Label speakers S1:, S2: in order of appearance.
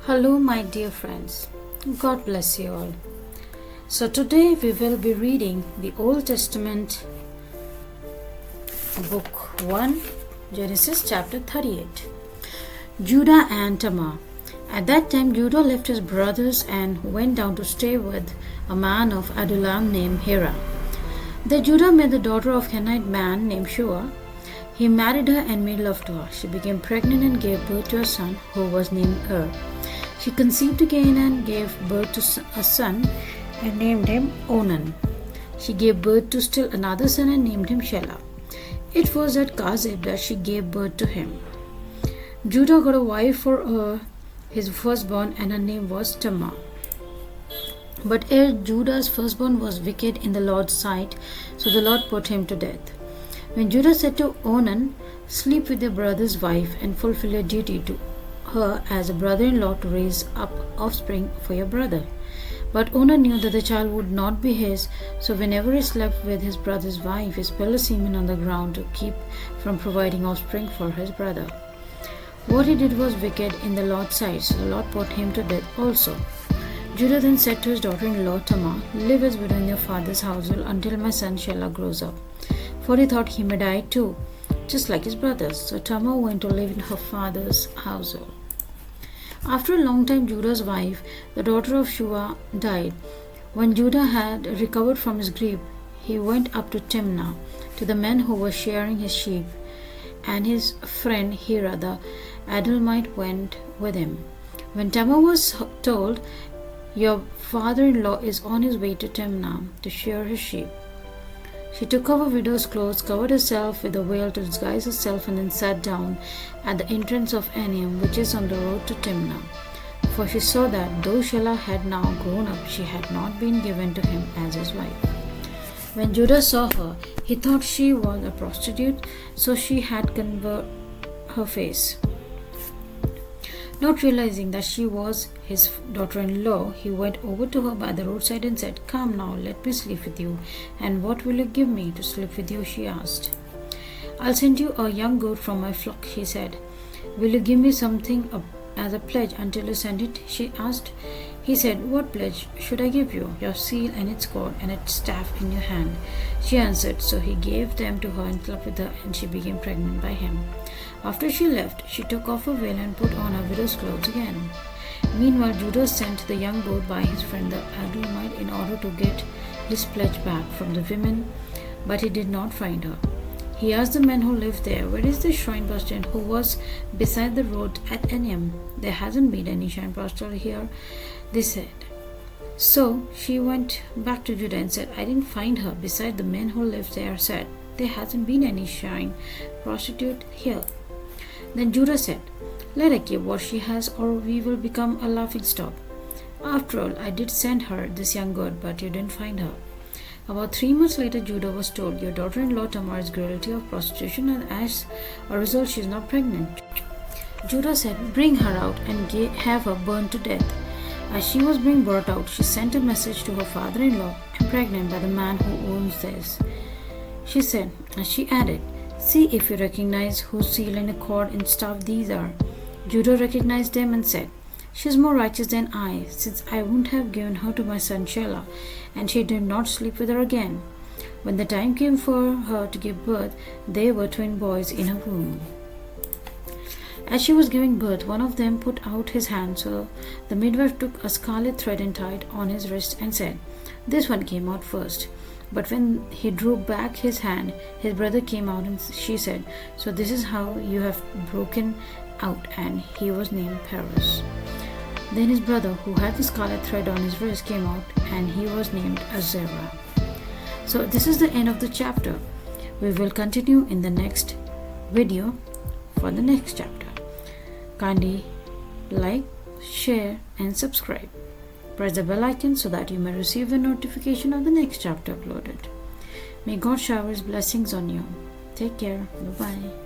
S1: Hello, my dear friends. God bless you all. So, today we will be reading the Old Testament, Book-1, Genesis chapter 38. Judah and Tamar. At that time, Judah left his brothers and went down to stay with a man of Adullam named Hira. Then Judah met the daughter of a Canaanite man named Shua. He married her and made love to her. She became pregnant and gave birth to a son who was named She conceived again and gave birth to a son and named him Onan. She gave birth to still another son and named him Shelah. It was at Kazib that she gave birth to him. Judah got a wife for his firstborn, and her name was Tamar. But Judah's firstborn was wicked in the Lord's sight, so the Lord put him to death. When Judah said to Onan, "Sleep with your brother's wife and fulfill your duty to her as a brother-in-law to raise up offspring for your brother." But Onan knew that the child would not be his, so whenever he slept with his brother's wife, he spilled semen on the ground to keep from providing offspring for his brother. What he did was wicked in the Lord's sight, so the Lord put him to death also. Judah then said to his daughter-in-law Tamar, "Live as widow in your father's household until my son Shelah grows up." For he thought he may die too, just like his brothers. So Tamar went to live in her father's household. After a long time, Judah's wife, the daughter of Shua, died. When Judah had recovered from his grief, he went up to Timnah, to the men who were shearing his sheep, and his friend Hira the Adullamite went with him. When Tamar was told, "Your father-in-law is on his way to Timnah to shear his sheep," she took off her widow's clothes, covered herself with a veil to disguise herself, and then sat down at the entrance of Enaim, which is on the road to Timnah. For she saw that though Shelah had now grown up, she had not been given to him as his wife. When Judah saw her, he thought she was a prostitute, so she had covered her face. Not realizing that she was his daughter-in-law, he went over to her by the roadside and said, "Come now, let me sleep with you." "And what will you give me to sleep with you?" she asked. "I'll send you a young goat from my flock," he said. "Will you give me something as a pledge until you send it?" she asked. He said, "What pledge should I give you?" "Your seal and its cord and its staff in your hand," she answered. So he gave them to her and slept with her, and she became pregnant by him. After she left, she took off her veil and put on her widow's clothes again. Meanwhile, Judah sent the young goat by his friend the Adullamite in order to get his pledge back from the women, but he did not find her. He asked the men who lived there, "Where is the shrine pastor who was beside the road at Enaim?" "There hasn't been any shrine pastor here," they said. So she went back to Judah and said, "I didn't find her." Beside the men who lived there said, "There hasn't been any shrine prostitute here." Then Judah said, "Let her keep what she has, or we will become a laughingstock. After all, I did send her this young goat, but you didn't find her." About 3 months later, Judah was told, "Your daughter-in-law Tamar is guilty of prostitution, and as a result, she is not pregnant." Judah said, "Bring her out and have her burned to death." As she was being brought out, she sent a message to her father-in-law, "I'm pregnant by the man who owns this." She added, "See if you recognize whose seal and cord and staff these are." Judah recognized them and said, "She is more righteous than I, since I wouldn't have given her to my son Shelah." And she did not sleep with her again. When the time came for her to give birth, there were twin boys in her womb. As she was giving birth, one of them put out his hand, so the midwife took a scarlet thread and tied on his wrist and said, "This one came out first." But when he drew back his hand, his brother came out, and she said, "So this is how you have broken out," and he was named Perez. Then his brother, who had the scarlet thread on his wrist, came out, and he was named Azerah. So this is the end of the chapter. We will continue in the next video for the next chapter. Kindly like, share, and subscribe. Press the bell icon so that you may receive a notification of the next chapter uploaded. May God shower His blessings on you. Take care. Bye-bye.